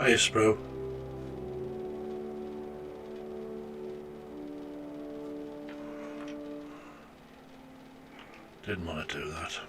Hiya, Spruce. Didn't want to do that.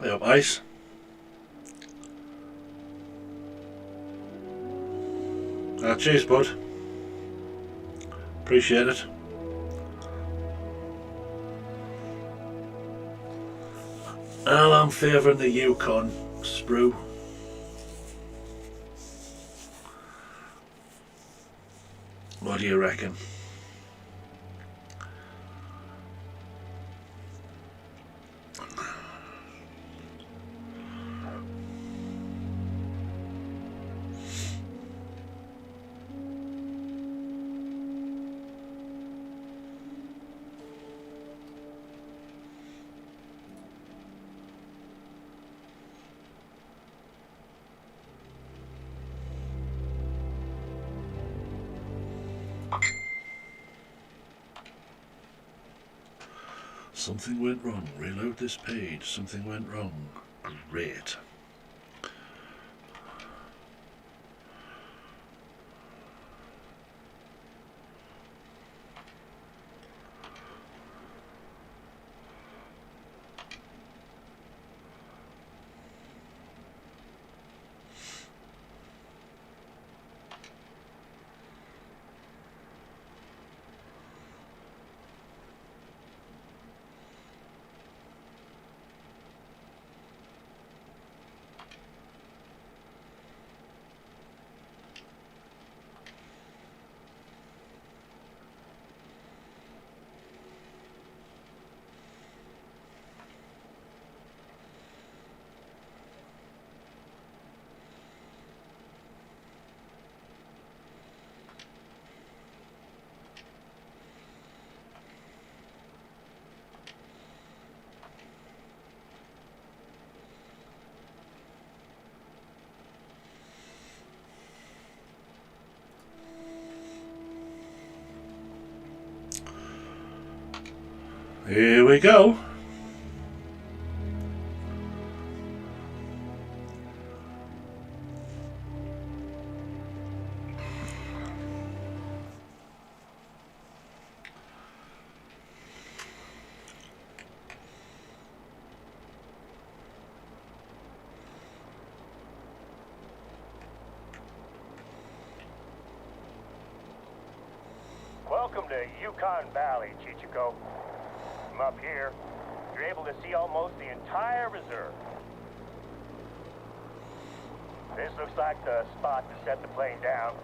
Hey up, Ice. Cheers, bud. Appreciate it. Well, I'm favouring the Yukon, Spruce. What do you reckon? Something went wrong. Reload this page. Something went wrong. Great. Here we go. Welcome to Yukon Valley, Chichiko. From up here, you're able to see almost the entire reserve. This looks like the spot to set the plane down.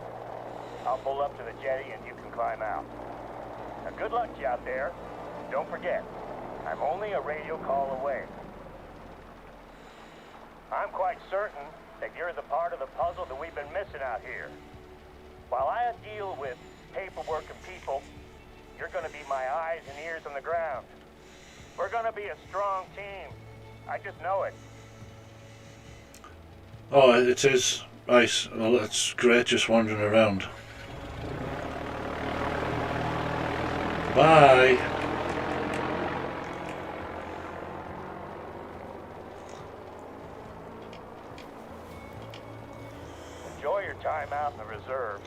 I'll pull up to the jetty and you can climb out. Now, good luck to you out there. Don't forget, I'm only a radio call away. I'm quite certain that you're the part of the puzzle that we've been missing out here. While I deal with paperwork and people, you're gonna be my eyes and ears on the ground. We're gonna be a strong team. I just know it. Oh, it is. Right, well, it's great just wandering around. Bye. Enjoy your time out in the reserve.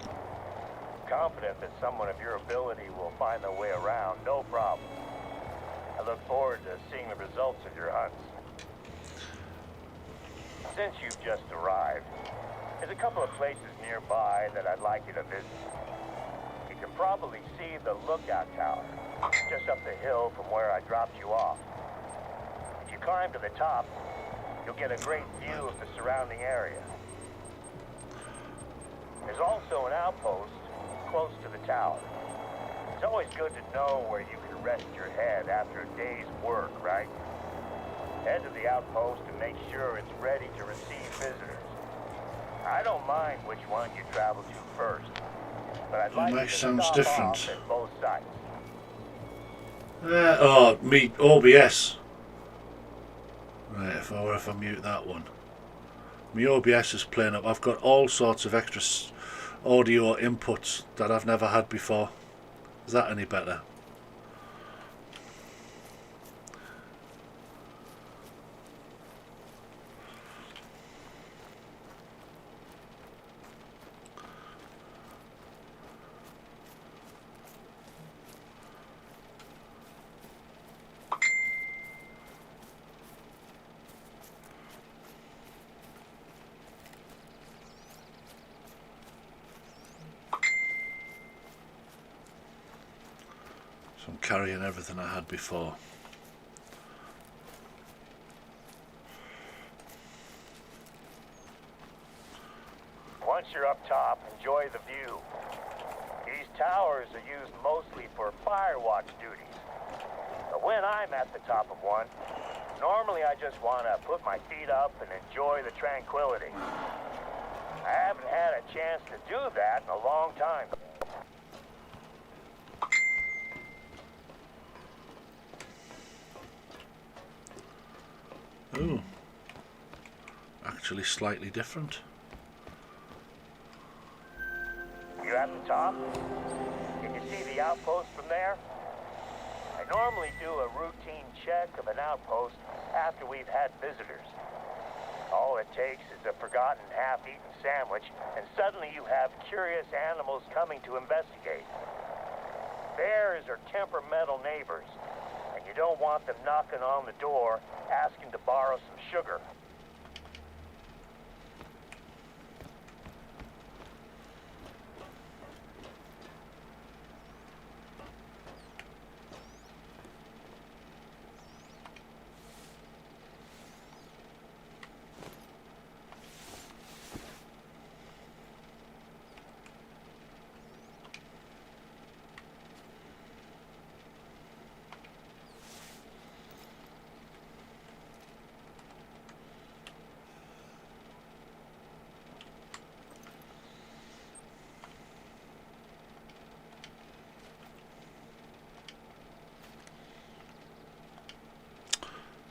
Confident that someone of your ability will find their way around, no problem. I look forward to seeing the results of your hunts. Since you've just arrived, there's a couple of places nearby that I'd like you to visit. You can probably see the lookout tower just up the hill from where I dropped you off. If you climb to the top, you'll get a great view of the surrounding area. There's also an outpost close to the tower. It's always good to know where you can rest your head after a day's work, right? Head to the outpost and make sure it's ready to receive visitors. I don't mind which one you travel to first, but I'd like you to sounds stop different. off at both sites. Oh, me OBS. Right, if I mute that one. My OBS is playing up. I've got all sorts of extra audio inputs that I've never had before. Is that any better? So I'm carrying everything I had before. Once you're up top, enjoy the view. These towers are used mostly for fire watch duties. But when I'm at the top of one, normally I just want to put my feet up and enjoy the tranquility. I haven't had a chance to do that in a long time. Ooh. Actually slightly different. You at the top? Can you see the outpost from there? I normally do a routine check of an outpost after we've had visitors. All it takes is a forgotten half-eaten sandwich, and suddenly you have curious animals coming to investigate. Bears are temperamental neighbors, and you don't want them knocking on the door asking to borrow some sugar.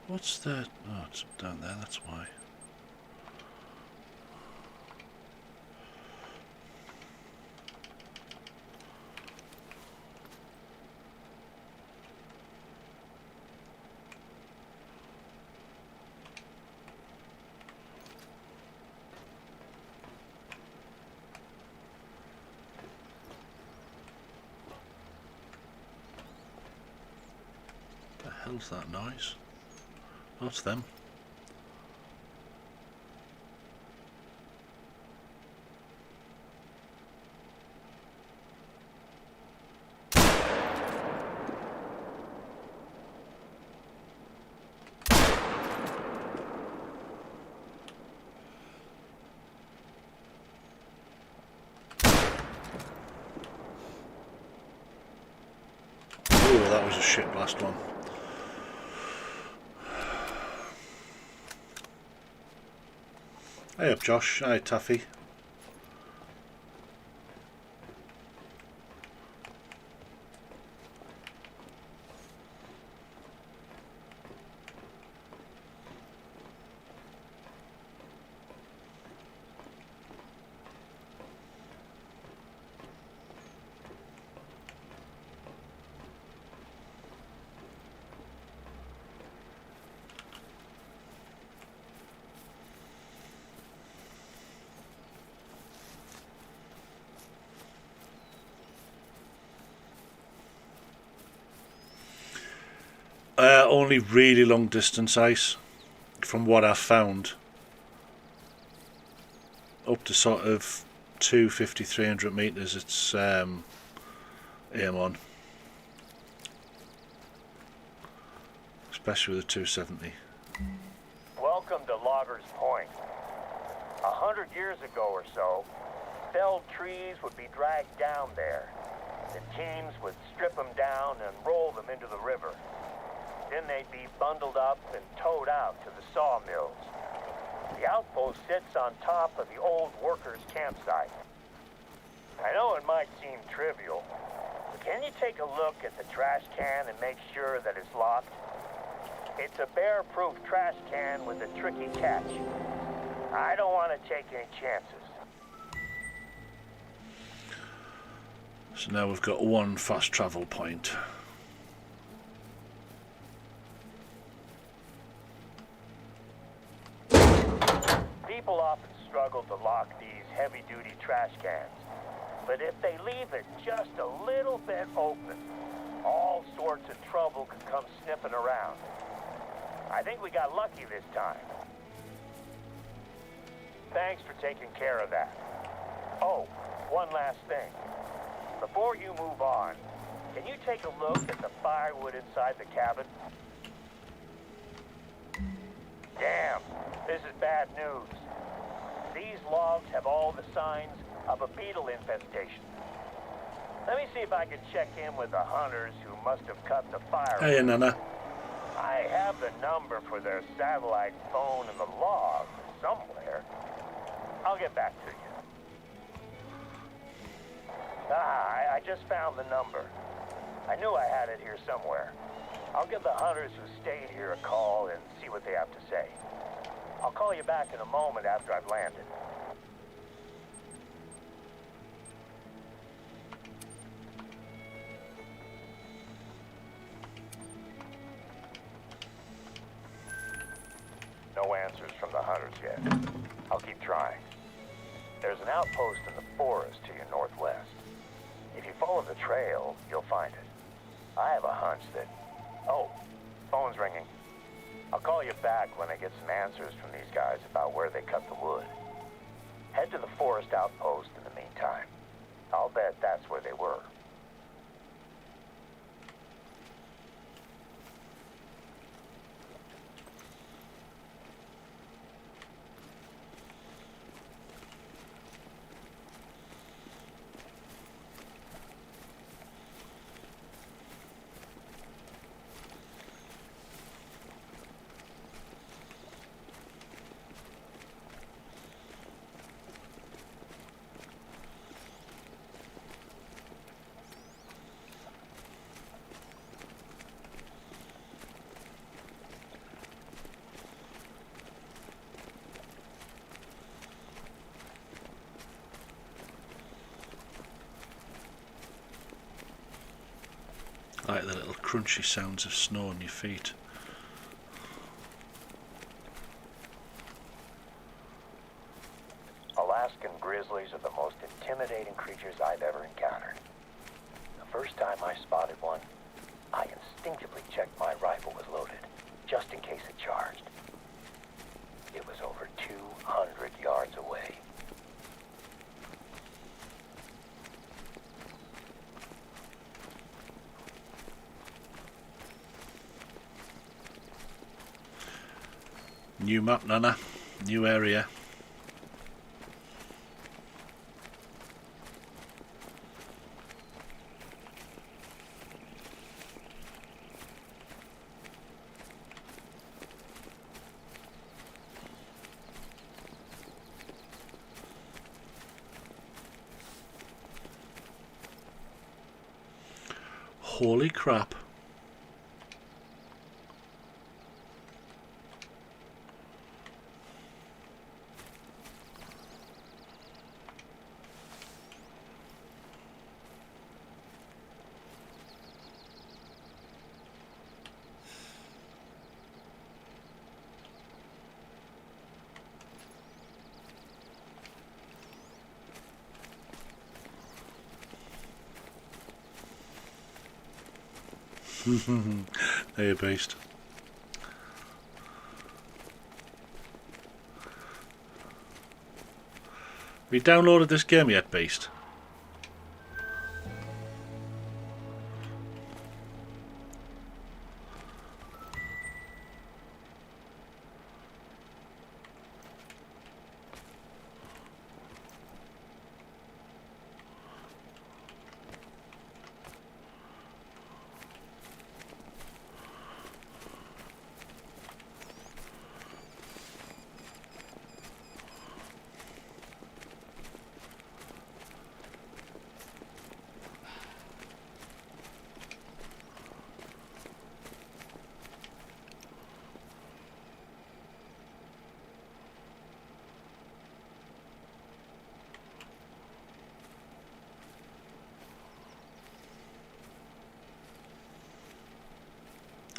What's that? Oh, it's down there, that's why. What the hell's that noise? That's them. Oh, that was a shit blast one. Hey up, Josh. Hi, Taffy. Only really long distance ice, from what I've found. Up to sort of 250, 300 metres, it's aim on. Especially with the 270. Welcome to Loggers Point. 100 years ago or so, felled trees would be dragged down there. The teams would strip them down and roll them into the river. Then they'd be bundled up and towed out to the sawmills. The outpost sits on top of the old workers' campsite. I know it might seem trivial, but can you take a look at the trash can and make sure that it's locked? It's a bear-proof trash can with a tricky catch. I don't want to take any chances. So now we've got one fast travel point. People often struggle to lock these heavy-duty trash cans, but if they leave it just a little bit open, all sorts of trouble could come sniffing around. I think we got lucky this time. Thanks for taking care of that. Oh, one last thing. Before you move on, can you take a look at the firewood inside the cabin? Damn, this is bad news. These logs have all the signs of a beetle infestation. Let me see if I can check in with the hunters who must have cut the firewood. Hey, Nana. I have the number for their satellite phone in the log somewhere. I'll get back to you. I just found the number. I knew I had it here somewhere. I'll give the hunters who stayed here a call and see what they have to say. I'll call you back in a moment after I've landed. No answers from the hunters yet. I'll keep trying. There's an outpost in the forest to your northwest. If you follow the trail, you'll find it. I have a hunch that... Oh, phone's ringing. I'll call you back when I get some answers from these guys about where they cut the wood. Head to the forest outpost in the meantime. I'll bet that's where they were. I like the little crunchy sounds of snow on your feet. Alaskan Grizzlies are the most intimidating creatures I've ever encountered. The first time I spotted one, I instinctively checked my rifle was loaded, just in case it charged. It was over 200 yards away. New map, Nana. New area. Holy crap. Hey, Beast. Have you downloaded this game yet, Beast?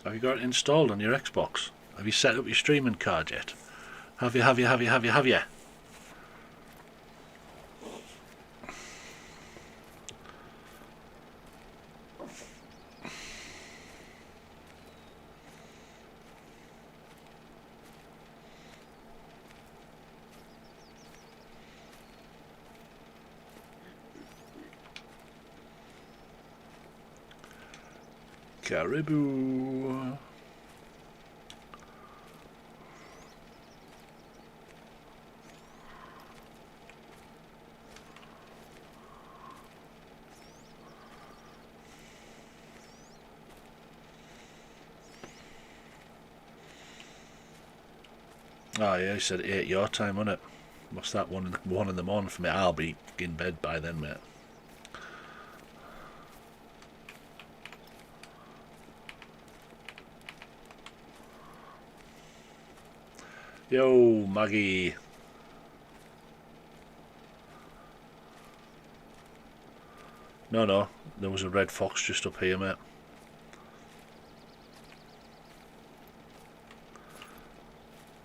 Have you got it installed on your Xbox? Have you set up your streaming card yet? Have you? Caribou. Oh yeah, he said 8 your time, wasn't it? What's that, 1 in the morning for me? I'll be in bed by then, mate. Yo, Maggie. No, there was a red fox just up here, mate.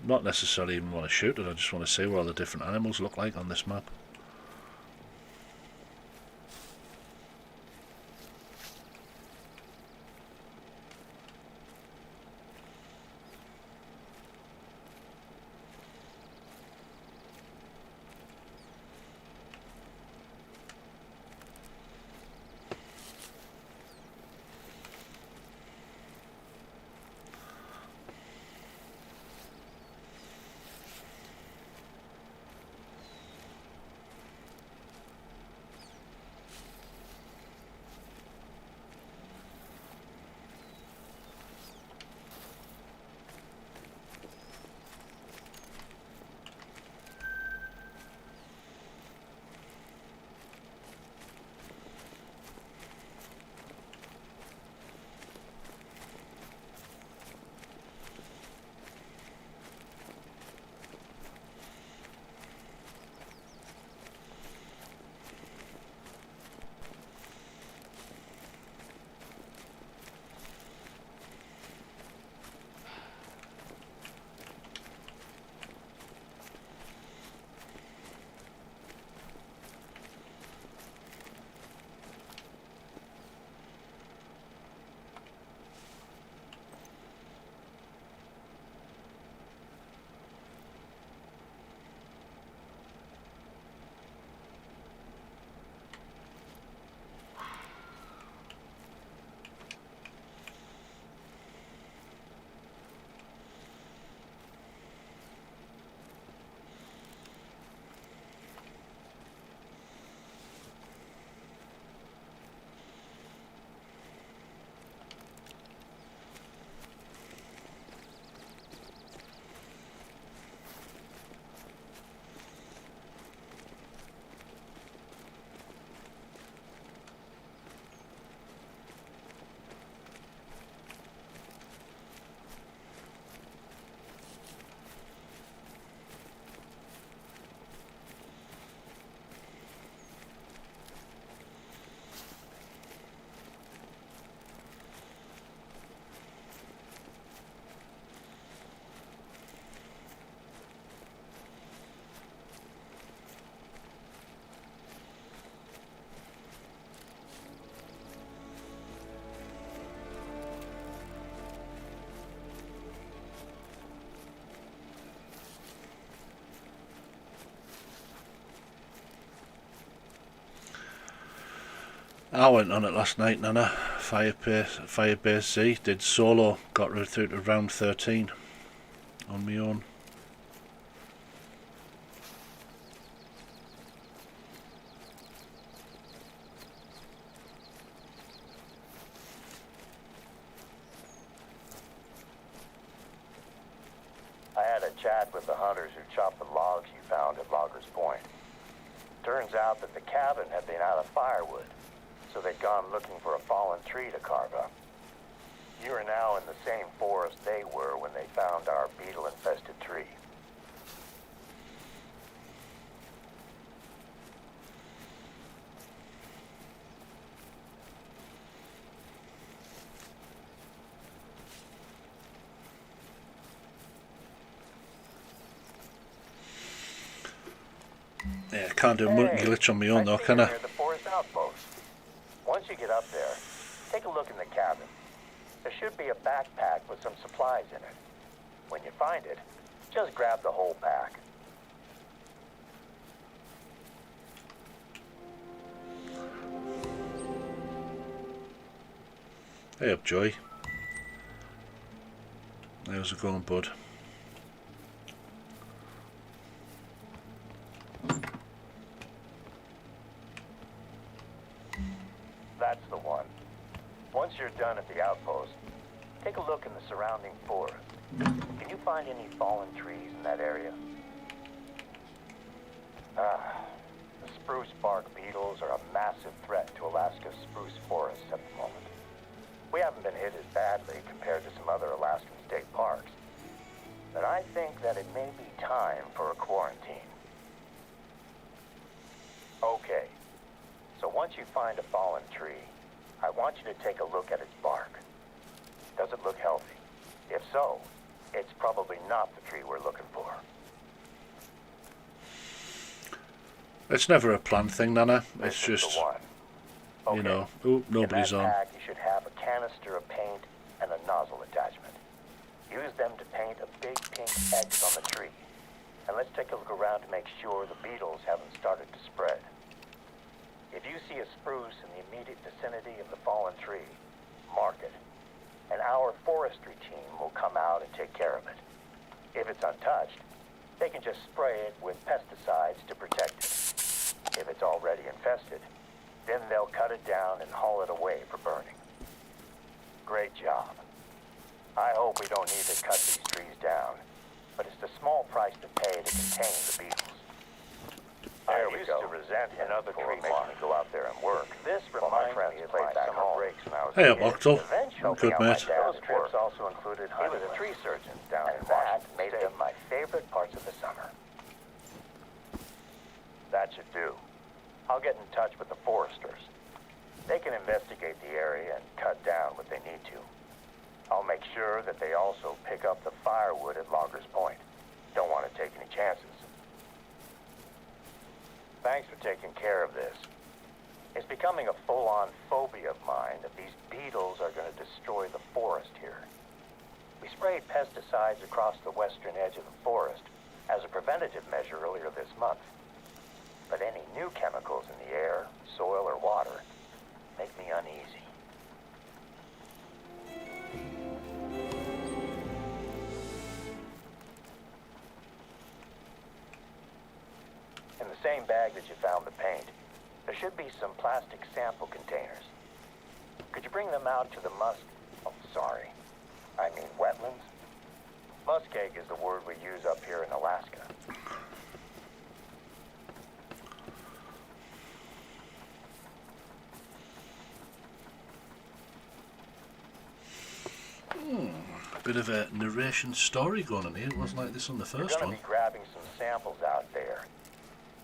Not necessarily even want to shoot it, I just want to see what all the different animals look like on this map. I went on it last night, Nana. Firebase Z. Did solo. Got right through to round 13 on my own. I had a chat with the hunters who chopped the logs you found at Loggers Point. Turns out that the cabin had been out of firewood, so they'd gone looking for a fallen tree to carve up. You are now in the same forest they were when they found our beetle-infested tree. Yeah, can't do a multi-glitch on my own though, can I? Near the forest outpost. Once you get up there, take a look in the cabin. There should be a backpack with some supplies in it. When you find it, just grab the whole pack. Hey up, Joy. How's it going, bud? That's the one. Once you're done at the outpost, take a look in the surrounding forest. Can you find any fallen trees in that area? The spruce bark beetles are a massive threat to Alaska's spruce forests at the moment. We haven't been hit as badly compared to some other Alaskan state parks, but I think that it may be time for a quarantine. Okay. So once you find a fallen tree, I want you to take a look at its bark. Does it look healthy? If so, it's probably not the tree we're looking for. It's never a planned thing, Nana. It's This is just, the one. Okay. you know, oh, nobody's in that on. pack, you should have a canister of paint and a nozzle attachment. Use them to paint a big pink X on the tree. And let's take a look around to make sure the beetles haven't started to spread. If you see a spruce in the immediate vicinity of the fallen tree, mark it. And our forestry team will come out and take care of it. If it's untouched, they can just spray it with pesticides to protect it. If it's already infested, then they'll cut it down and haul it away for burning. Great job. I hope we don't need to cut these trees down, but it's the small price to pay to contain the beetles. I used to resent another tree making me go out there and work. This reminds me of my summer breaks when I was Hey a up, kid. Octal. Revenge helped Good, me out my mate. dad's trips also included hunting. He was a tree surgeon down in Washington State. Made them my favorite parts of the summer. That should do. I'll get in touch with the foresters. They can investigate the area and cut down what they need to. I'll make sure that they also pick up the firewood at Loggers Point. Don't want to take any chances. Thanks for taking care of this. It's becoming a full-on phobia of mine that these beetles are going to destroy the forest here. We sprayed pesticides across the western edge of the forest as a preventative measure earlier this month. But any new chemicals in the air, soil, or water make me uneasy. In the same bag that you found the paint, there should be some plastic sample containers. Could you bring them out to the wetlands? Muskeg is the word we use up here in Alaska. A bit of a narration story going on here. It wasn't like this on the We're first going one. to be grabbing some samples out there.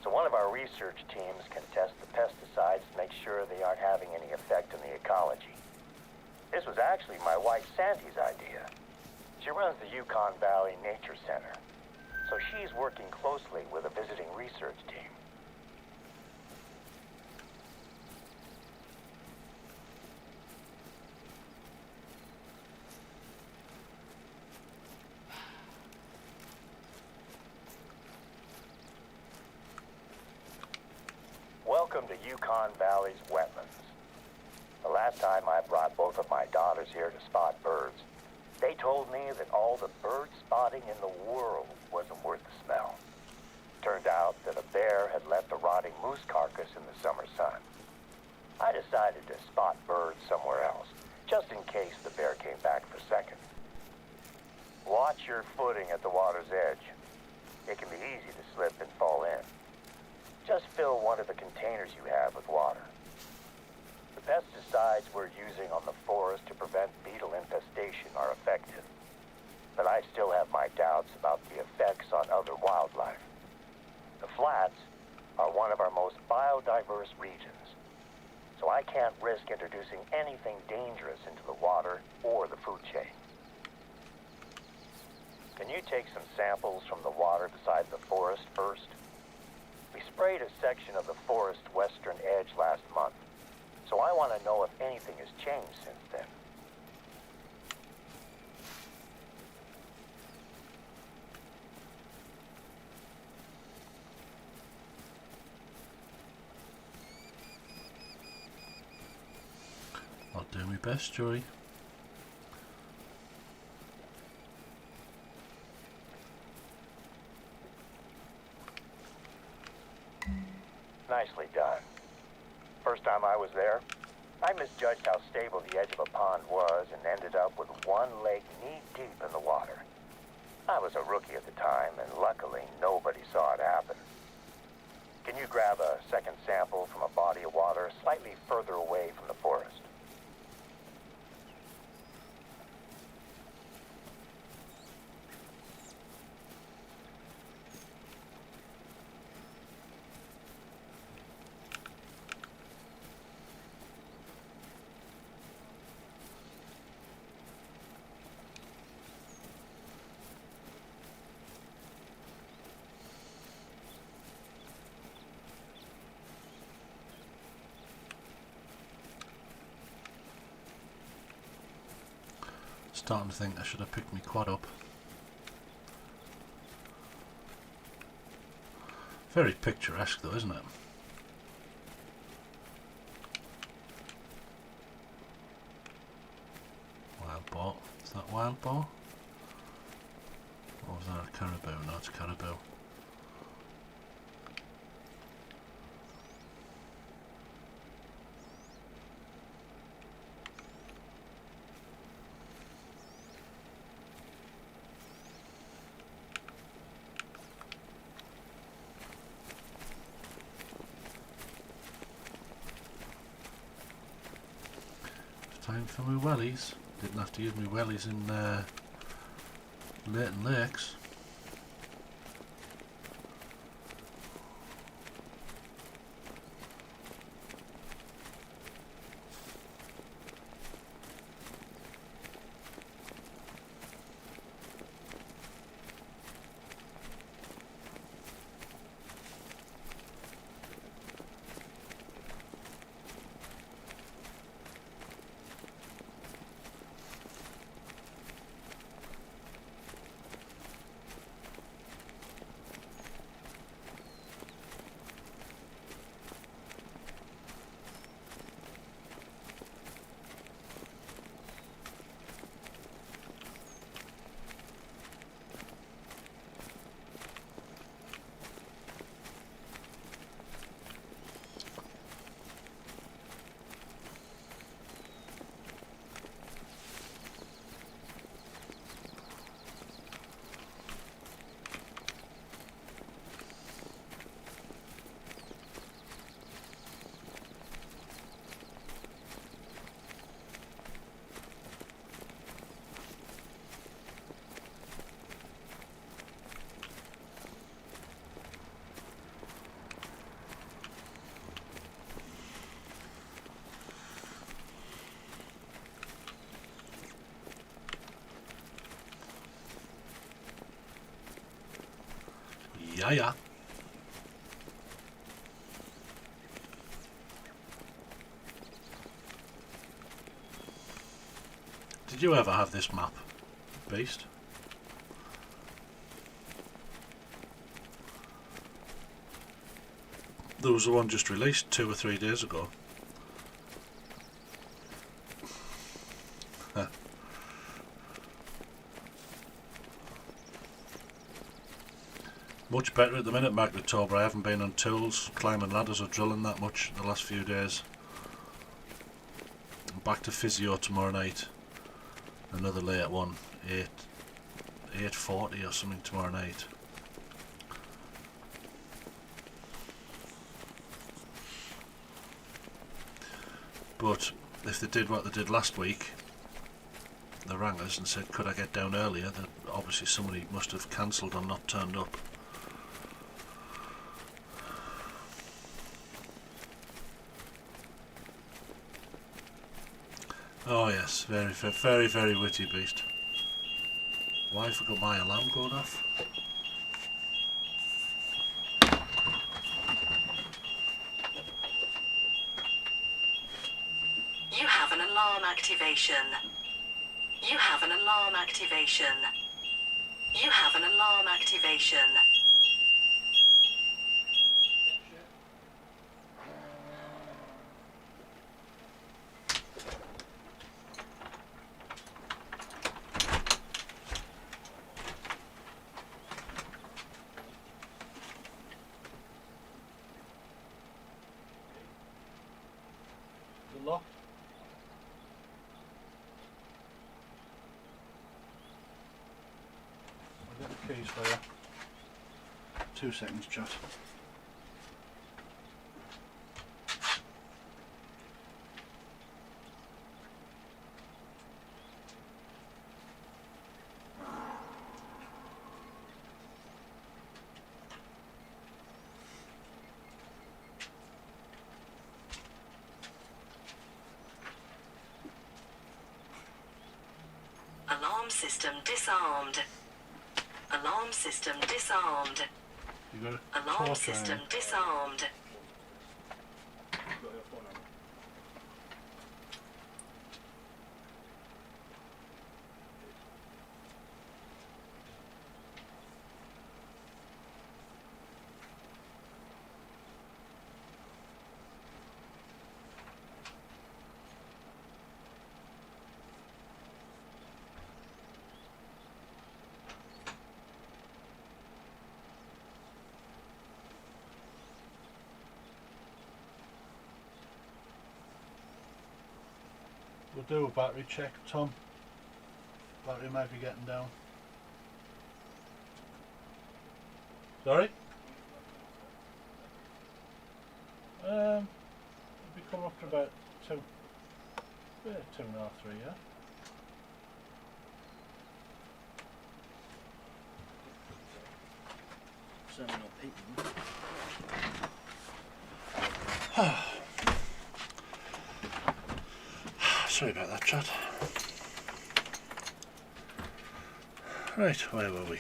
So one of our research teams can test the pesticides to make sure they aren't having any effect on the ecology. This was actually my wife Sandy's idea. She runs the Yukon Valley Nature Center, so she's working closely with a visiting research team. Welcome to Yukon Valley's wetlands. last time I brought both of my daughters here to spot birds, they told me that all the bird spotting in the world wasn't worth the smell. Turned out that a bear had left a rotting moose carcass in the summer sun. I decided to spot birds somewhere else, just in case the bear came back for seconds. Watch your footing at the water's edge. It can be easy to slip and fall in. Just fill one of the containers you have with water. The pesticides we're using on the forest to prevent beetle infestation are effective, but I still have my doubts about the effects on other wildlife. The flats are one of our most biodiverse regions, so I can't risk introducing anything dangerous into the water or the food chain. Can you take some samples from the water beside the forest first? We sprayed a section of the forest western edge last month, so I want to know if anything has changed since then. I'll do my best, Joey. Nicely done. First time I was there, I misjudged how stable the edge of a pond was and ended up with one leg knee-deep in the water. I was a rookie at the time, and luckily nobody saw it happen. Can you grab a second sample from a body of water slightly further away from the forest? Starting to think I should have picked my quad up. Very picturesque though, isn't it? Wild boar. Is that wild boar? Or was that a caribou? No, it's caribou. Time for my wellies. Didn't have to use my wellies in Leighton Lakes. Yeah. Did you ever have this map, Beast? There was the one just released 2 or 3 days ago. Much better at the minute, Mark October. I haven't been on tools, climbing ladders or drilling that much the last few days. I'm back to physio tomorrow night. Another late one, 8:40 or something tomorrow night. But if they did what they did last week, they rang us and said, could I get down earlier? That obviously somebody must have cancelled or not turned up. Oh yes, very, very, very witty beast. Why forgot my alarm going off? You have an alarm activation. You have an alarm activation. You have an alarm activation. The lock. I'll get the keys for you. 2 seconds, chat. Alarm system disarmed. Alarm system disarmed. You got a Alarm torch system on. disarmed. We'll do a battery check, Tom. Battery might be getting down. Sorry? It'll be coming up to about 2.5, 3, yeah? Certainly not peaking. Sorry about that, chat. Right, where were we?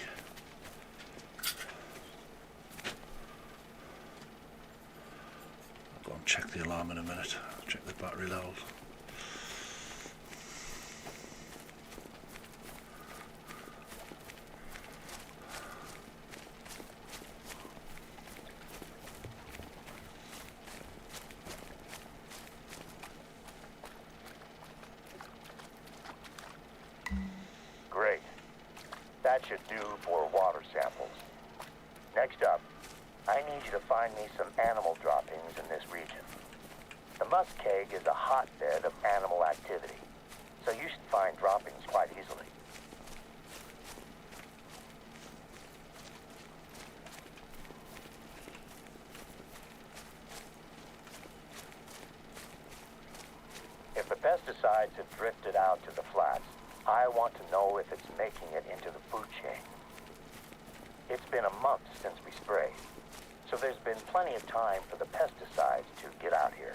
I'll go and check the alarm in a minute. I'll check the battery level. Great. That should do for water samples. Next up, I need you to find me some animal droppings in this region. The muskeg is a hotbed of animal activity, so you should find droppings quite easily. If the pesticides have drifted out to the flats, I want to know if it's making it into the food chain. It's been a month since we sprayed, so there's been plenty of time for the pesticides to get out here.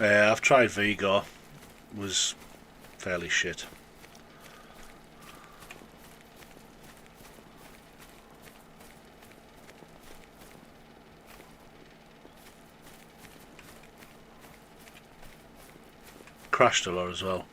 I've tried Vigo. Was fairly shit. Crashed a lot as well.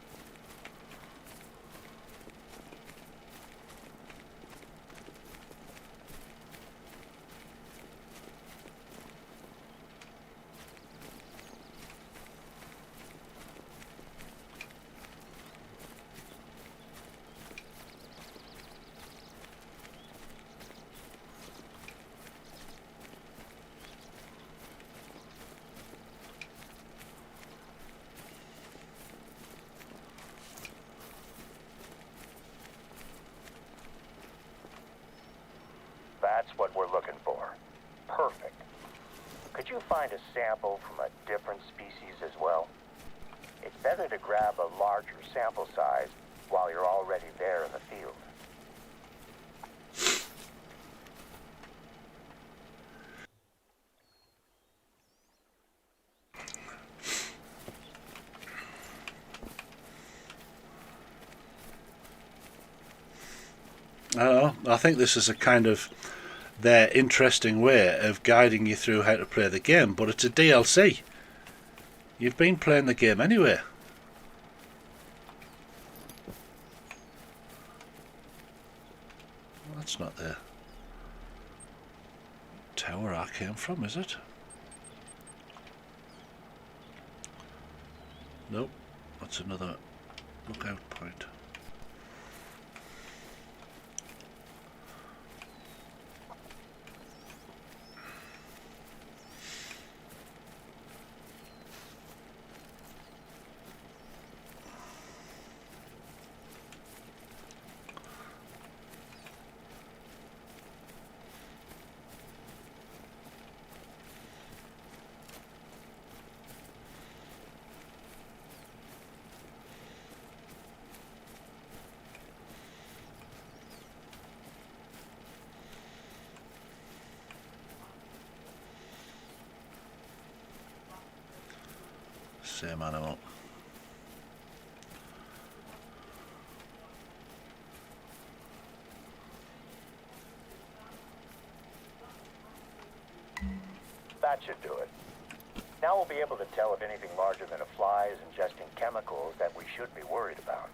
That's what we're looking for. Perfect. Could you find a sample from a different species as well? It's better to grab a larger sample size while you're already there in the field. I don't know. I think this is a kind of their interesting way of guiding you through how to play the game, but it's a DLC. You've been playing the game anyway. Well, that's not the tower I came from, is it? Nope, that's another lookout point. Same animal. That should do it. Now we'll be able to tell if anything larger than a fly is ingesting chemicals that we should be worried about.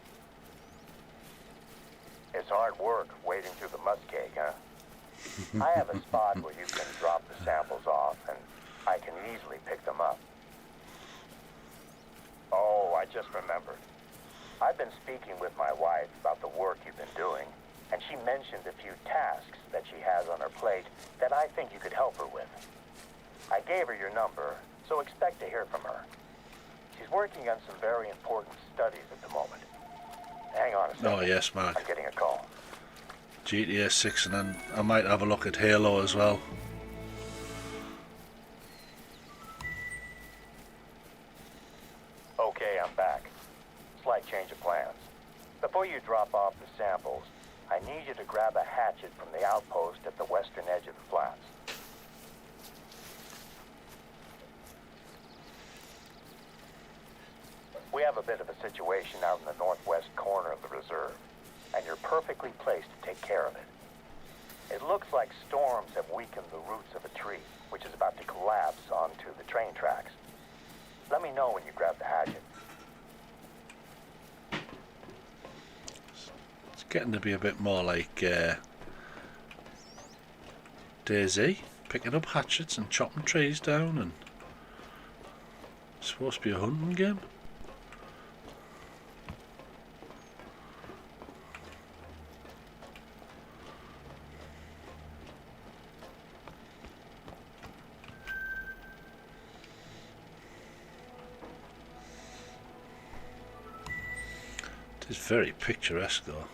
It's hard work wading through the muskeg, huh? I have a spot where you can drop the samples off, and I can easily pick them up. Oh, I just remembered. I've been speaking with my wife about the work you've been doing, and she mentioned a few tasks that she has on her plate that I think you could help her with. I gave her your number, so expect to hear from her. She's working on some very important studies at the moment. Hang on a second. Oh yes, Mark. I'm getting a call. GTA 6, and then I might have a look at Halo as well. Okay, I'm back. Slight change of plans. Before you drop off the samples, I need you to grab a hatchet from the outpost at the western edge of the flats. We have a bit of a situation out in the northwest corner of the reserve, and you're perfectly placed to take care of it. It looks like storms have weakened the roots of a tree, which is about to collapse onto the train tracks. Let me know when you grab the hatchet. It's getting to be a bit more like DayZ, picking up hatchets and chopping trees down, and it's supposed to be a hunting game. It's very picturesque though.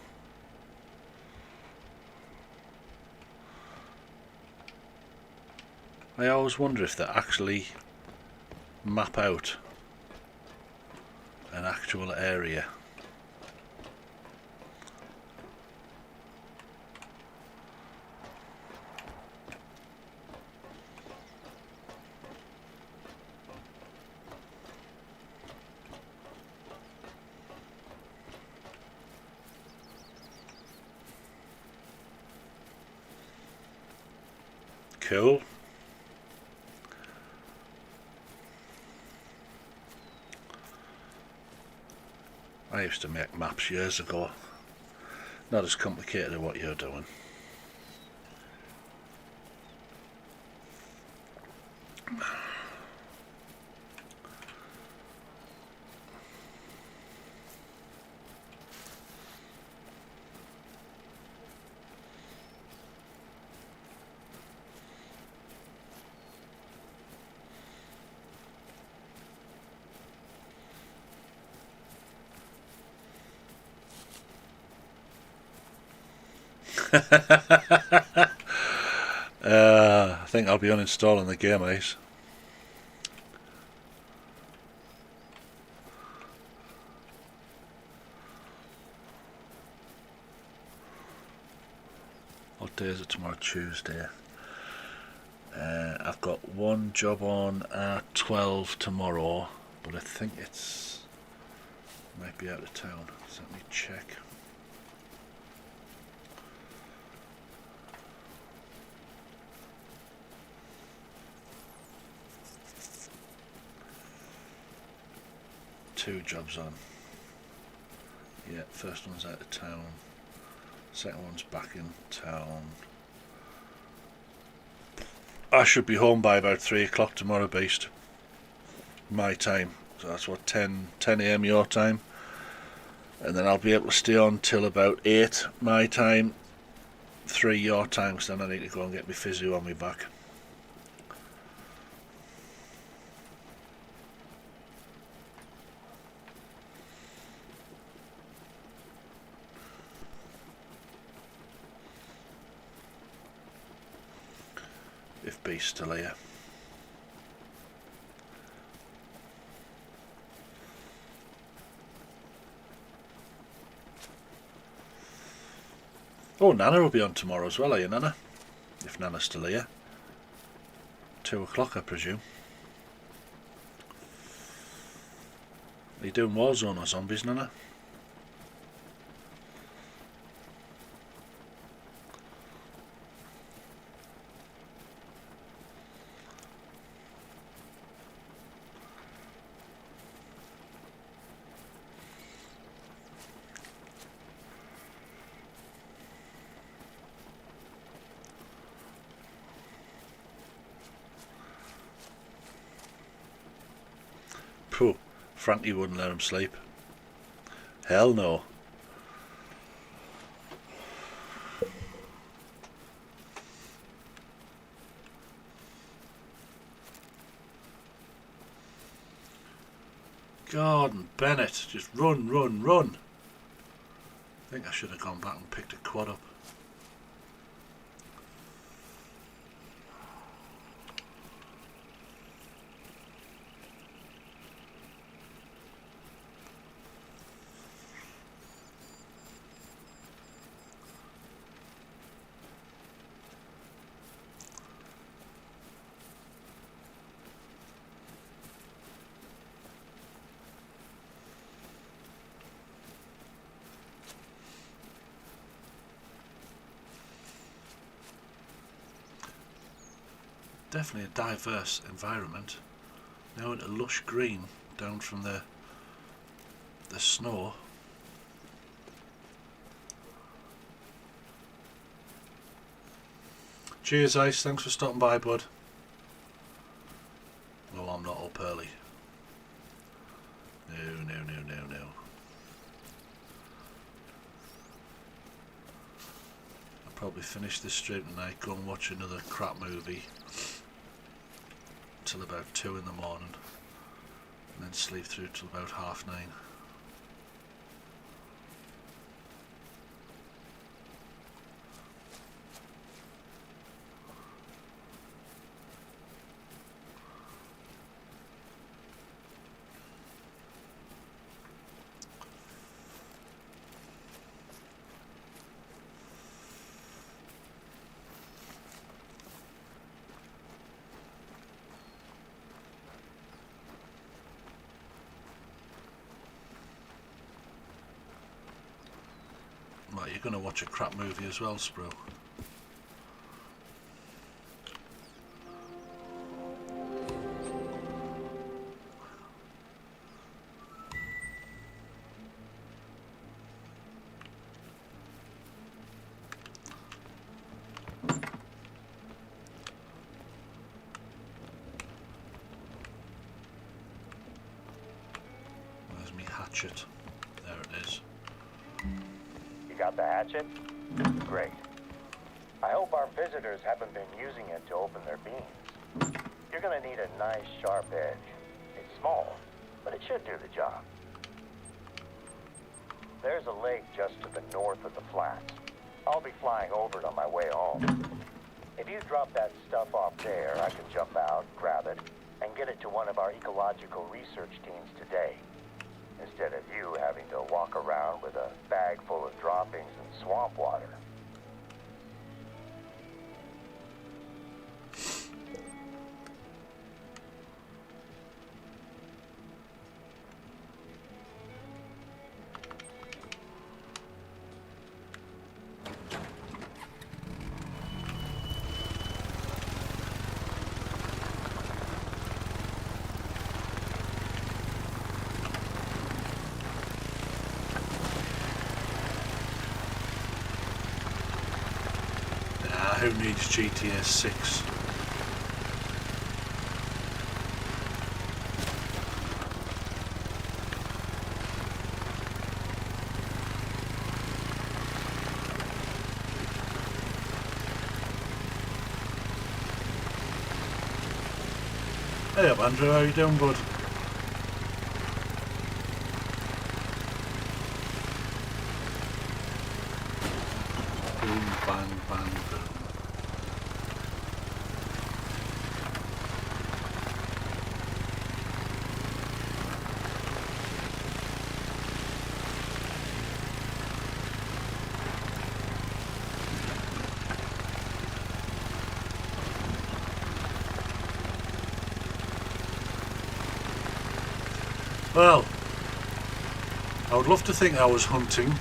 I always wonder if they actually map out an actual area. Cool. I used to make maps years ago. Not as complicated as what you're doing. I think I'll be uninstalling the game, Ace. What day is it tomorrow? Tuesday. I've got one job on at 12 tomorrow, but I think it's might be out of town. So let me check. Two jobs on. Yeah, first one's out of town. Second one's back in town. I should be home by about 3 o'clock tomorrow, Beast. My time. So that's what, 10 a.m. your time. And then I'll be able to stay on till about 8 my time, 3 your time, because then I need to go and get my physio on my back. If Beast's still here. Oh, Nana will be on tomorrow as well, are you, Nana? If Nana's still here. 2 o'clock, I presume. Are you doing Warzone or Zombies, Nana? Phew, Frankie wouldn't let him sleep. Hell no. Gordon Bennett, just run, run, run. I think I should have gone back and picked a quad up. Definitely a diverse environment. Now into lush green down from the snow. Cheers, Ice. Thanks for stopping by, bud. No, I'm not up early. No. I'll probably finish this stream tonight, go and watch another crap movie till about 2 in the morning, and then sleep through till about 9:30. Right, you're going to watch a crap movie as well, Spruce. Where's me hatchet? There it is. Got the hatchet? Great. I hope our visitors haven't been using it to open their beams. You're gonna need a nice sharp edge. It's small, but it should do the job. There's a lake just to the north of the flats. I'll be flying over it on my way home. If you drop that stuff off there, I can jump out, grab it, and get it to one of our ecological research teams today. Instead of you having to walk around with a bag full of droppings and swamp water. Who needs GTA 6? Hey up Andrew, how you doing bud? Boom, bang, bang, boom. Well, I would love to think I was hunting,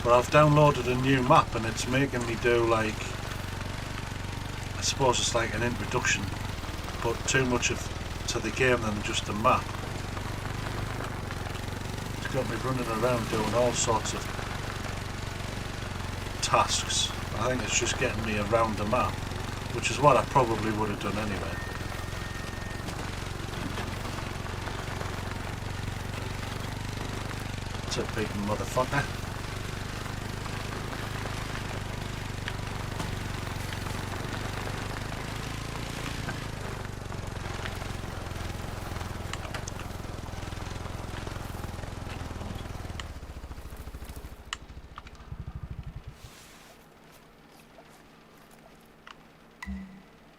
but I've downloaded a new map and it's making me do like, I suppose it's like an introduction, but too much to the game than just a map. It's got me running around doing all sorts of tasks. I think it's just getting me around the map, which is what I probably would have done anyway. That's a big motherfucker.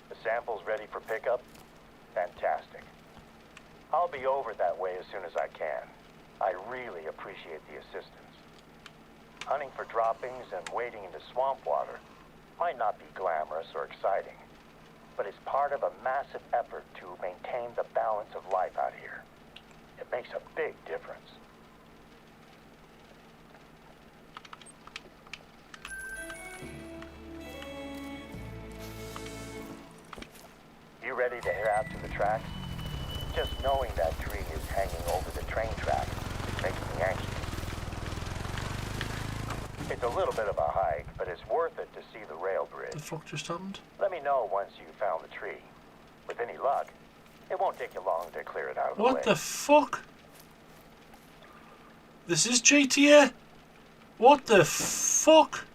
The sample's ready for pickup? Fantastic. I'll be over that way as soon as I can. I really appreciate the assistance. Hunting for droppings and wading into swamp water might not be glamorous or exciting, but it's part of a massive effort to maintain the balance of life out here. It makes a big difference. You ready to head out to the tracks? Just knowing that tree is hanging over the train track makes me anxious. It's a little bit of a hike, but it's worth it to see the rail bridge. The fuck just happened? Let me know once you've found the tree. With any luck, it won't take you long to clear it out of the way. What the fuck? This is GTA? What the fuck?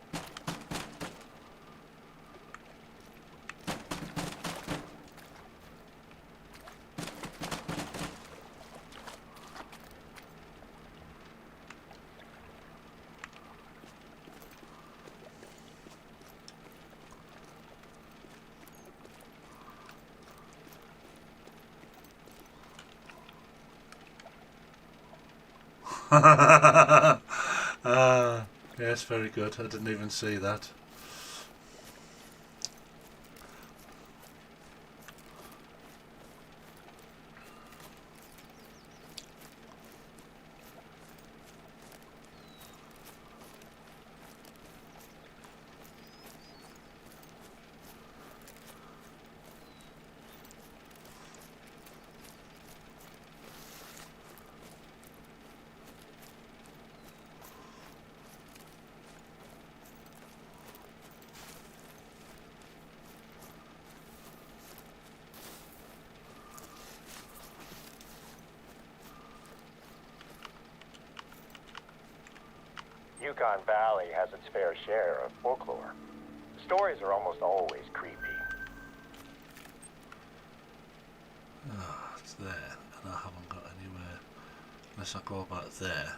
Yes, very good. I didn't even see that. Yukon Valley has its fair share of folklore. The stories are almost always creepy. Ah, it's there, and I haven't got anywhere unless I go back there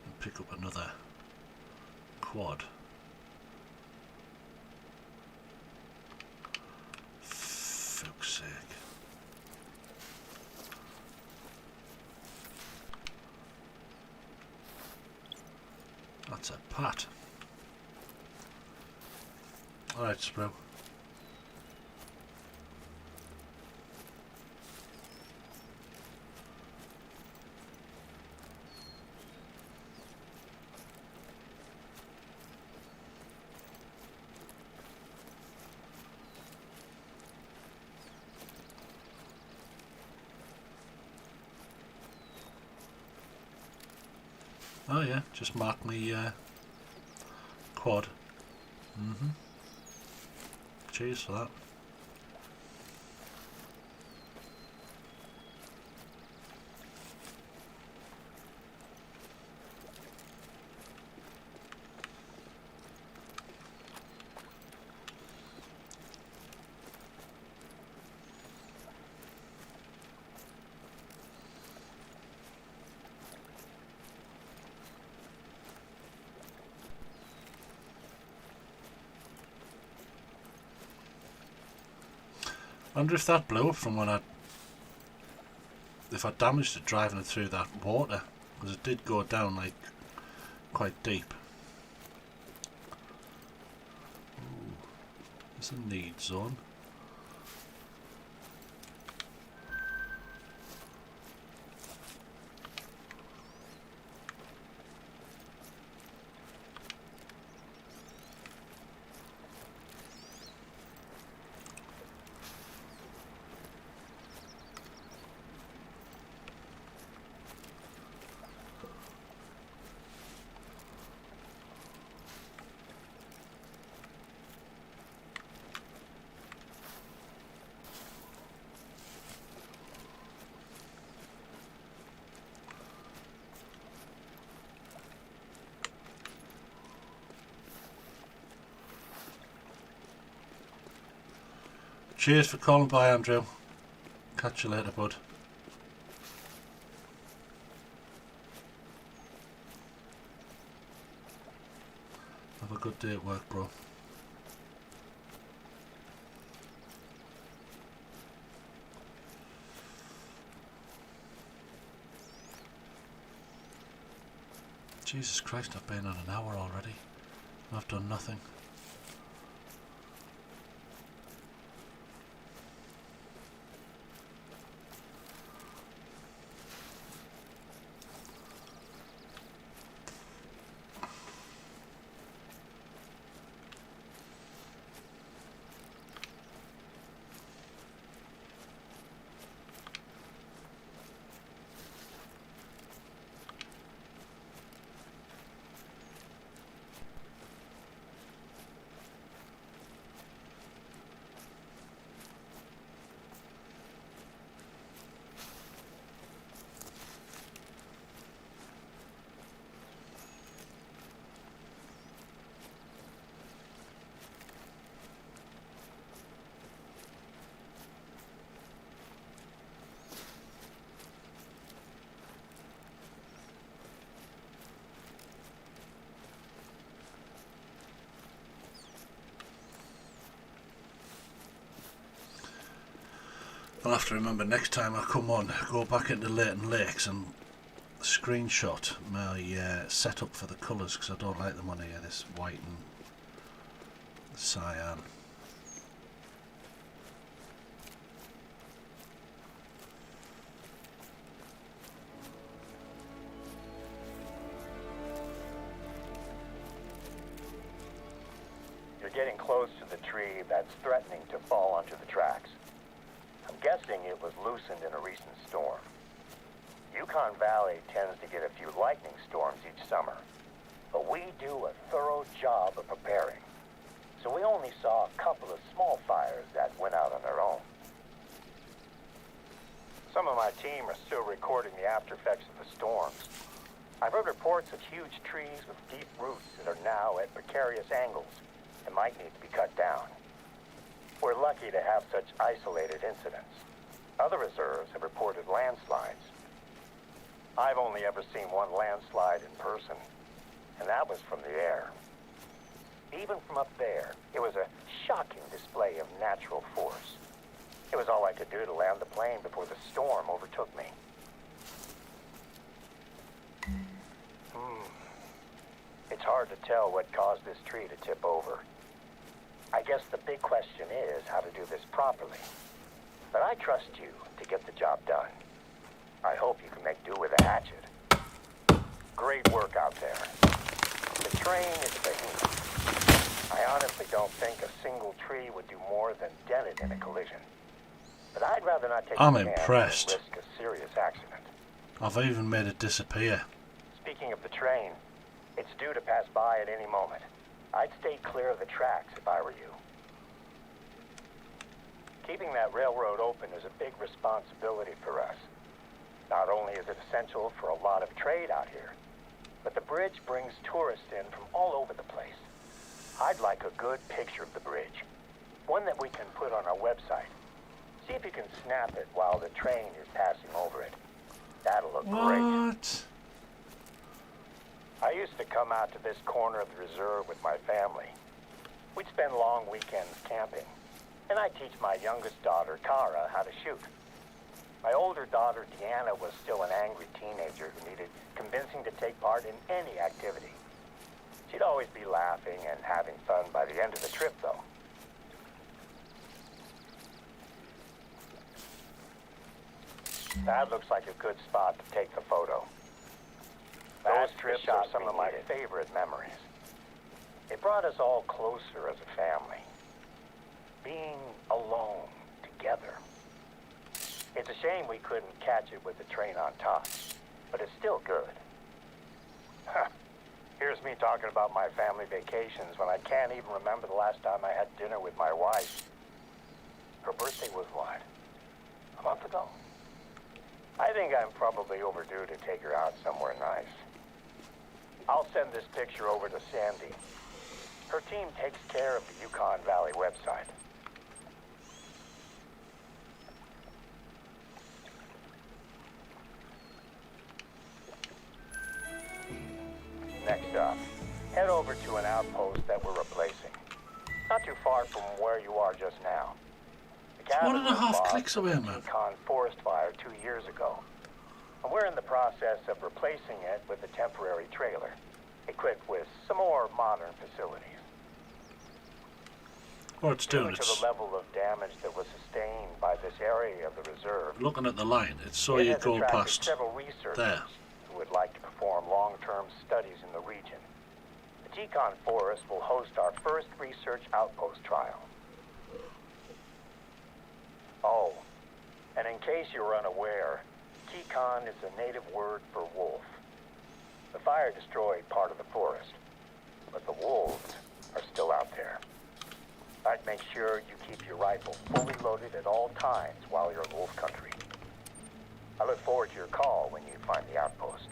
and pick up another quad. sake. That's a pat. Alright, Spruce. Oh yeah, just mark me quad. Cheers for that. I wonder if that blew up from when if I damaged it driving it through that water, because it did go down like quite deep. Ooh, there's a need zone. Cheers for calling by, Andrew. Catch you later, bud. Have a good day at work, bro. Jesus Christ, I've been on an hour already. I've done nothing. I'll have to remember next time I come on, go back into Leighton Lakes and screenshot my setup for the colours, because I don't like them on here, this white and cyan. You're getting close to the tree that's threatening to fall onto the tracks. I'm guessing it was loosened in a recent storm. Yukon Valley tends to get a few lightning storms each summer, but we do a thorough job of preparing. So we only saw a couple of small fires that went out on their own. Some of my team are still recording the after effects of the storms. I've heard reports of huge trees with deep roots that are now at precarious angles and might need to be cut down. We're lucky to have such isolated incidents. Other reserves have reported landslides. I've only ever seen one landslide in person, and that was from the air. Even from up there, it was a shocking display of natural force. It was all I could do to land the plane before the storm overtook me. It's hard to tell what caused this tree to tip over. I guess the big question is how to do this properly. But I trust you to get the job done. I hope you can make do with a hatchet. Great work out there. The train is behemoth. I honestly don't think a single tree would do more than dent it in a collision. But I'd rather not take I'm a chance impressed. and risk a serious accident. I've even made it disappear. Speaking of the train, it's due to pass by at any moment. I'd stay clear of the tracks if I were you. Keeping that railroad open is a big responsibility for us. Not only is it essential for a lot of trade out here, but the bridge brings tourists in from all over the place. I'd like a good picture of the bridge. One that we can put on our website. See if you can snap it while the train is passing over it. That'll look great. What? I used to come out to this corner of the reserve with my family. We'd spend long weekends camping, and I'd teach my youngest daughter, Kara, how to shoot. My older daughter, Deanna, was still an angry teenager who needed convincing to take part in any activity. She'd always be laughing and having fun by the end of the trip, though. That looks like a good spot to take the photo. Those trips are some of my favorite memories. It brought us all closer as a family. Being alone together. It's a shame we couldn't catch it with the train on top, but it's still good. Here's me talking about my family vacations when I can't even remember the last time I had dinner with my wife. Her birthday was what? A month ago? I think I'm probably overdue to take her out somewhere nice. I'll send this picture over to Sandy. Her team takes care of the Yukon Valley website. Next up, head over to an outpost that we're replacing. Not too far from where you are just now. The cabin was 1.5 lost clicks away, in the man. Yukon forest fire 2 years ago. And we're in the process of replacing it with a temporary trailer, equipped with some more modern facilities. What it's doing, Due to it's the level of damage that was sustained by this area of the reserve, looking at the line. It's so it you has go attracted past several researchers there. who would like to perform long-term studies in the region. The Yukon Forest will host our first research outpost trial. Oh, and in case you're unaware, Yukon is a native word for wolf. The fire destroyed part of the forest, but the wolves are still out there. I'd make sure you keep your rifle fully loaded at all times while you're in wolf country. I look forward to your call when you find the outpost.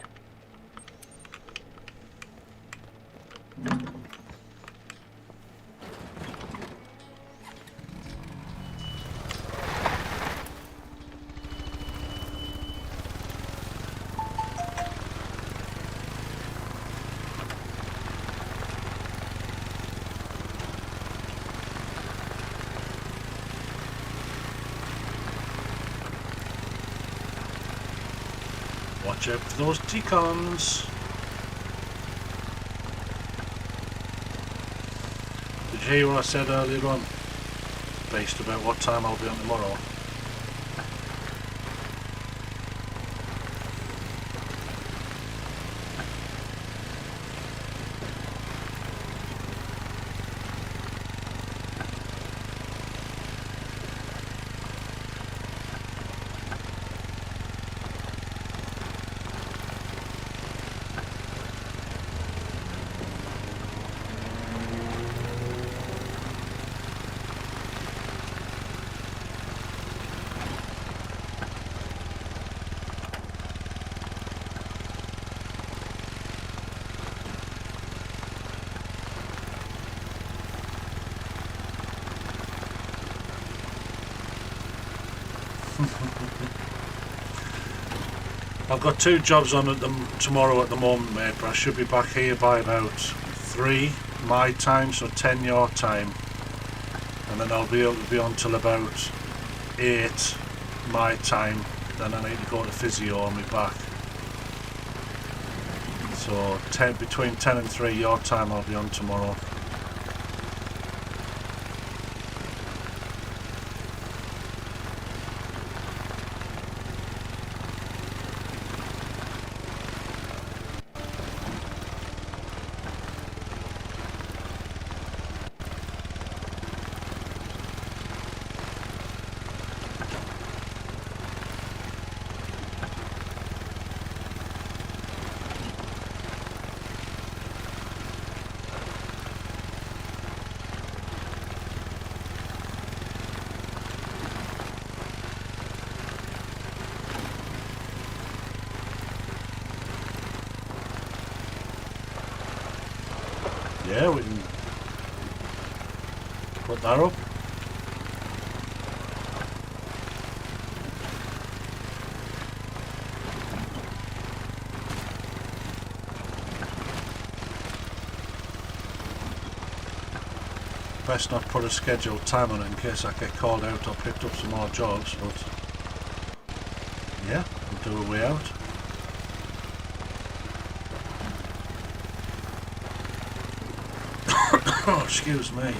Watch out for those T-cons. Did you hear what I said earlier on? Based about what time I'll be on tomorrow. I've got 2 jobs on at tomorrow at the moment, mate, but I should be back here by about 3 my time, so 10 your time, and then I'll be able to be on till about 8 my time, then I need to go to physio on my back. So between 10 and 3 your time I'll be on tomorrow. Yeah, we can put that up. Best not put a scheduled time on it in case I get called out or picked up some more jobs, but yeah, we'll do a way out. Oh, excuse me.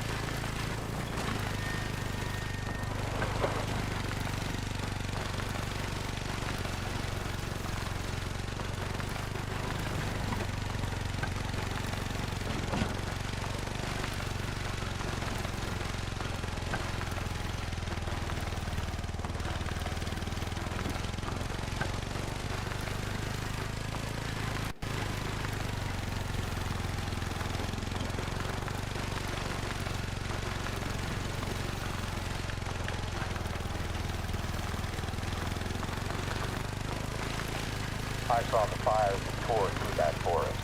I saw the fires and tore through that forest,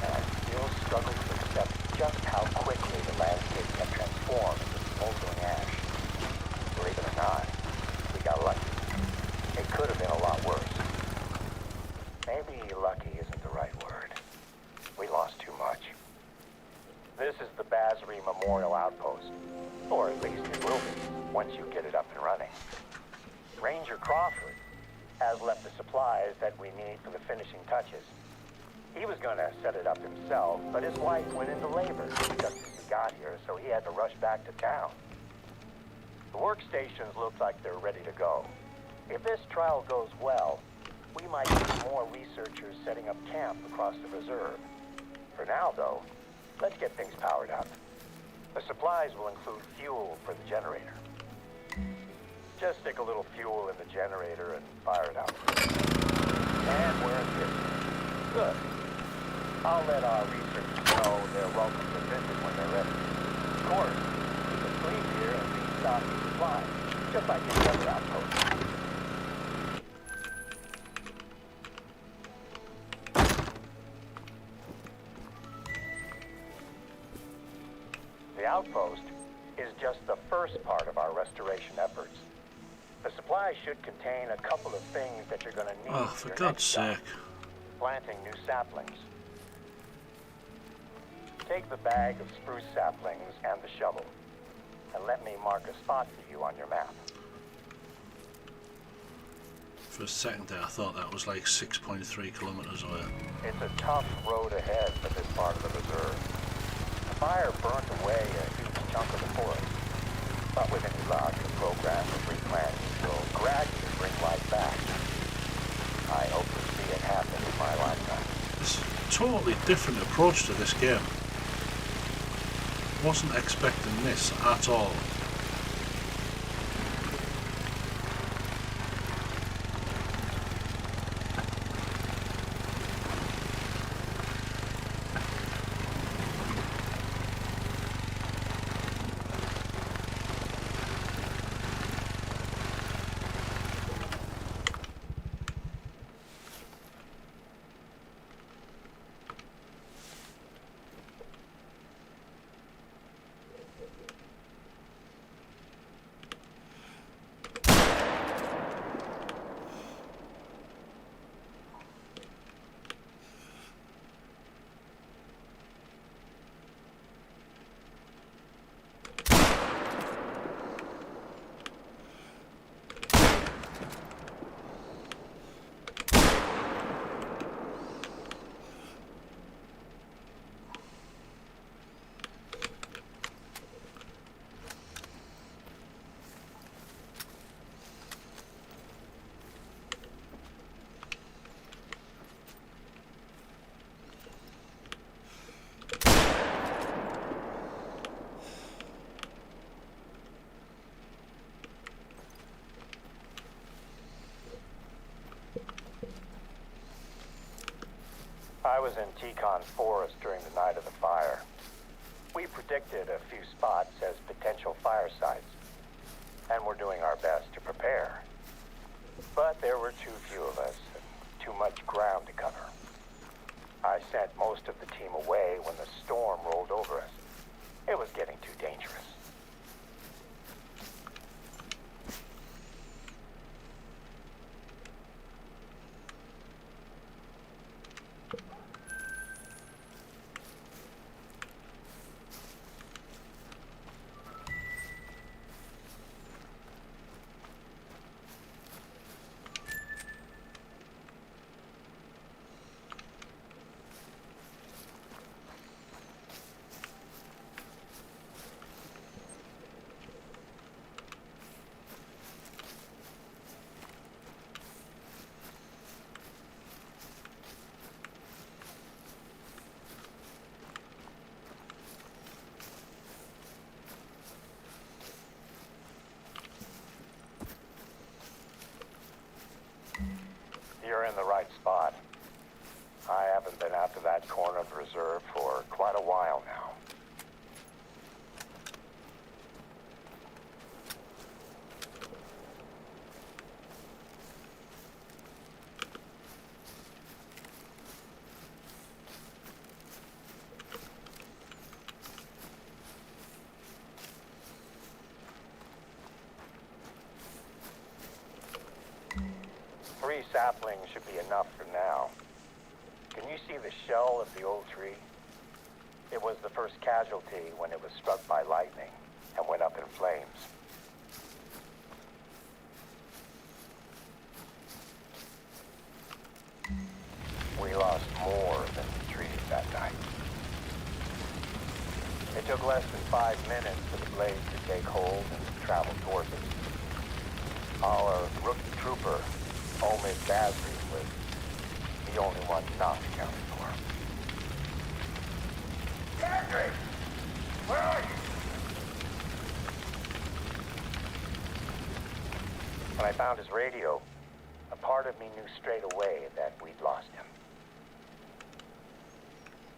and I still struggle to accept just how quickly the landscape can transform into smoldering ash. Believe it or not, we got lucky. It could have been a lot worse. Maybe lucky isn't the right word. We lost too much. This is the Basri Memorial Outpost, or at least it will be, once you get it up and running. Ranger Crawford has left the supplies that we need for the finishing touches. He was going to set it up himself, but his wife went into labor just as he got here, so he had to rush back to town. The workstations look like they're ready to go. If this trial goes well, we might need more researchers setting up camp across the reserve. For now, though, let's get things powered up. The supplies will include fuel for the generator. Just stick a little fuel in the generator and fire it up. And we're in business. Good. I'll let our researchers know they're welcome to visit when they're ready. Of course, we can sleep here and restock the supplies, just like any other outpost. The outpost is just the first part of our restoration efforts. The supply should contain a couple of things that you're going to need. Oh, for God's sake. Planting new saplings. Take the bag of spruce saplings and the shovel, and let me mark a spot for you on your map. For a second there I thought that was like 6.3 kilometers away. It's a tough road ahead for this part of the reserve. The fire burnt away a huge chunk of the forest. But with any luck, the program of replanting will gradually bring life back. I hope to see it happen in my lifetime. It's a totally different approach to this game. Wasn't expecting this at all. I was in Teton Forest during the night of the fire. We predicted a few spots as potential fire sites, and we're doing our best to prepare. But there were too few of us, and too much ground to cover. I sent most of the team away when the storm rolled over us. It was getting too dangerous. You're in the right spot. I haven't been out to that corner of the reserve for quite a while now. Three saplings should be enough for now. Can you see the shell of the old tree? It was the first casualty when it was struck by lightning and went up in flames. We lost more than the trees that night. It took less than 5 minutes for the blaze to take hold and travel towards us. Our rookie trooper, Basri, was the only one not accounted for. Basri! Where are you? When I found his radio, a part of me knew straight away that we'd lost him.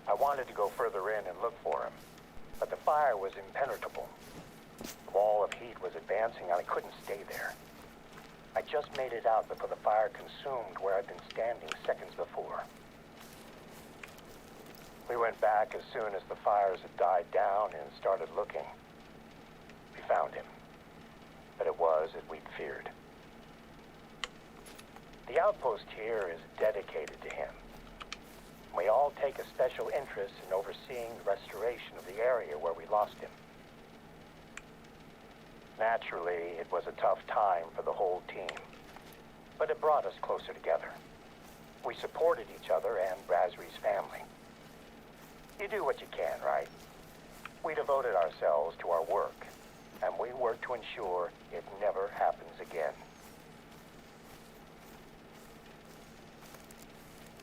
I wanted to go further in and look for him, but the fire was impenetrable. The wall of heat was advancing and I couldn't stay there. I just made it out before the fire consumed where I'd been standing seconds before. We went back as soon as the fires had died down and started looking. We found him, but it was as we'd feared. The outpost here is dedicated to him. We all take a special interest in overseeing the restoration of the area where we lost him. Naturally, it was a tough time for the whole team, but it brought us closer together. We supported each other and Basri's family. You do what you can, right? We devoted ourselves to our work, and we worked to ensure it never happens again.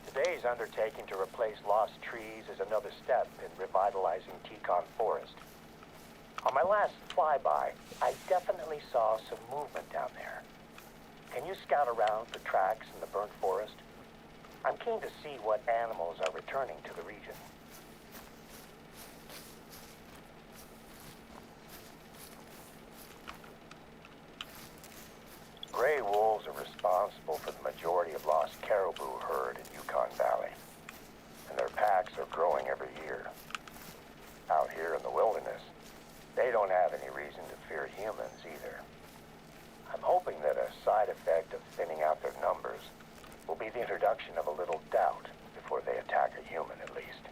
Today's undertaking to replace lost trees is another step in revitalizing Teton Forest. On my last flyby, I definitely saw some movement down there. Can you scout around for tracks in the burnt forest? I'm keen to see what animals are returning to the region. Gray wolves are responsible for the majority of lost caribou herd in Yukon Valley, and their packs are growing every year. Out here in the wilderness, they don't have any reason to fear humans either. I'm hoping that a side effect of thinning out their numbers will be the introduction of a little doubt before they attack a human at least.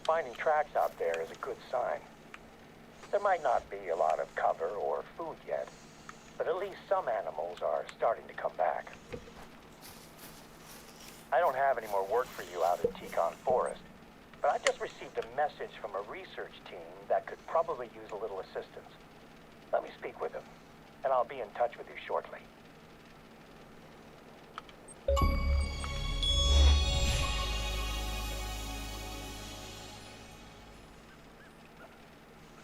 finding tracks out there is a good sign. There might not be a lot of cover or food yet, but at least some animals are starting to come back. I don't have any more work for you out in Teton Forest, but I just received a message from a research team that could probably use a little assistance. Let me speak with them, and I'll be in touch with you shortly.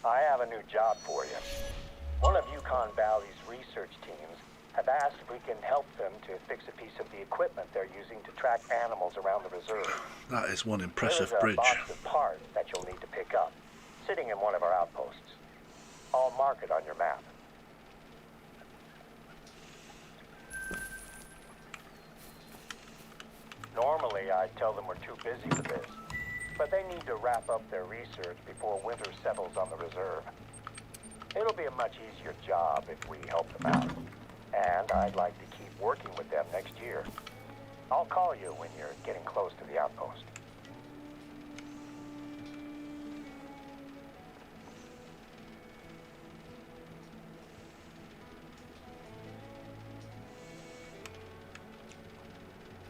I have a new job for you. One of Yukon Valley's research teams have asked if we can help them to fix a piece of the equipment they're using to track animals around the reserve. That is one impressive There's a bridge. box of parts that you'll need to pick up, sitting in one of our outposts. I'll mark it on your map. Normally, I'd tell them we're too busy for this, but they need to wrap up their research before winter settles on the reserve. It'll be a much easier job if we help them out, and I'd like to keep working with them next year. I'll call you when you're getting close to the outpost.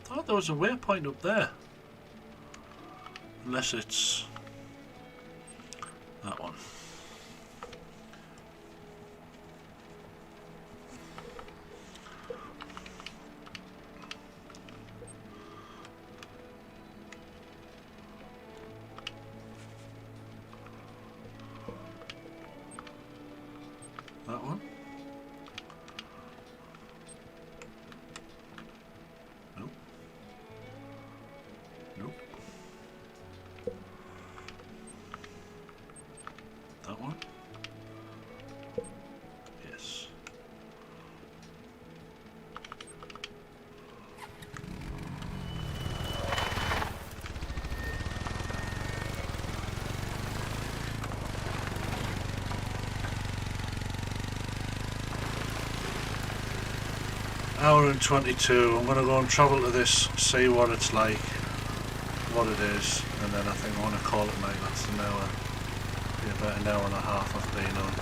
I thought there was a waypoint up there. Unless it's that one. That one? Nope. Nope. That one? Yes. Hour and 22. I'm going to go and travel to this, see what it's like, what it is, and then I think I want to call it night. That's an hour. Be about an hour and a half I've been on.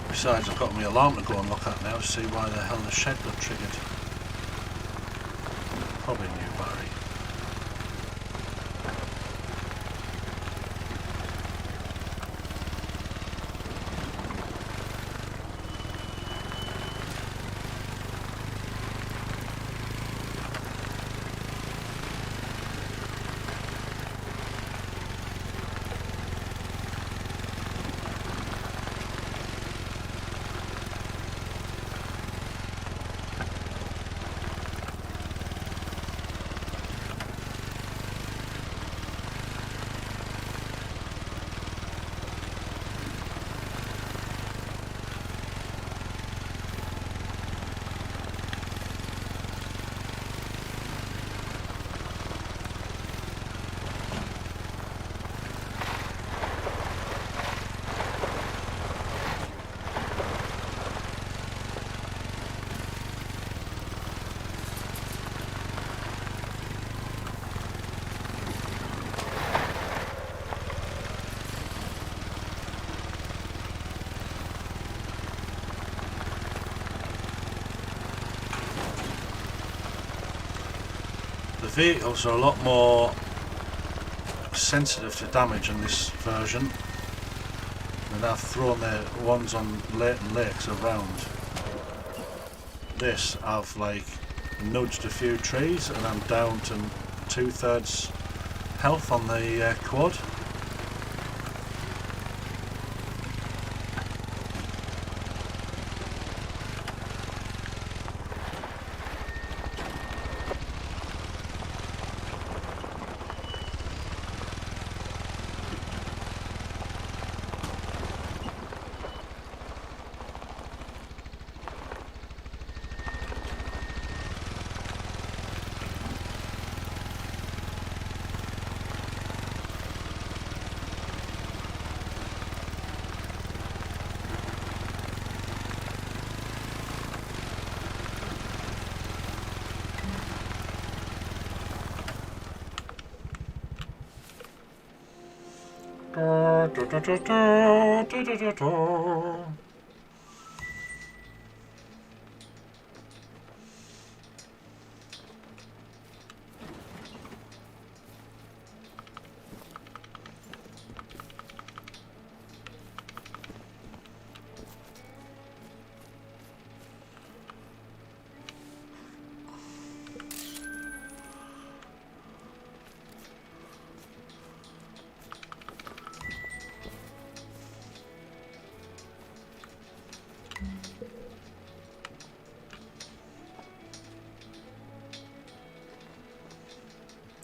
Besides, I've got my alarm to go and look at now to see why the hell the shed got triggered. Probably new battery. The vehicles are a lot more sensitive to damage in this version, and I've thrown the ones on Leighton Lakes around. This I've like nudged a few trees and I'm down to 2/3 health on the quad.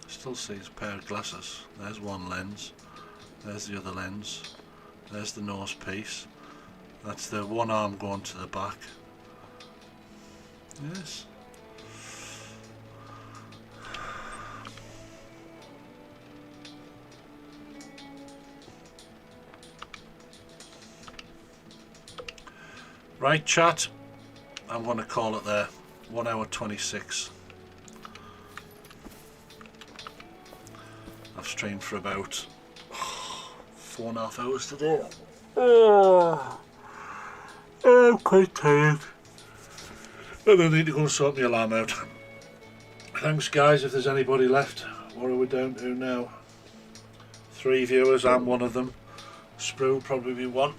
Still sees a pair of glasses. There's one lens, there's the other lens, there's the nose piece, that's the one arm going to the back. Yes. Right chat, I'm going to call it there. 1 hour 26. I've streamed for about 4.5 hours today. I'm quite tired. And I need to go and sort my alarm out. Thanks guys, if there's anybody left. What are we down to now? 3 viewers, I'm one of them. Spruce will probably be one.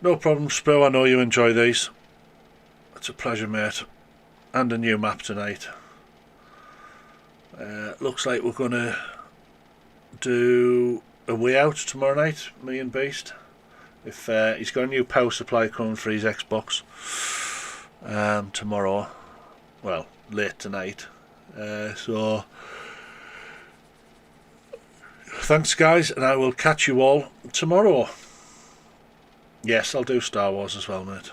No problem, Spro, I know you enjoy these. It's a pleasure, mate. And a new map tonight. Looks like we're going to do a way out tomorrow night, me and Beast. If he's got a new power supply coming for his Xbox tomorrow. Well, late tonight. So, thanks guys, and I will catch you all tomorrow. Yes, I'll do Star Wars as well, mate.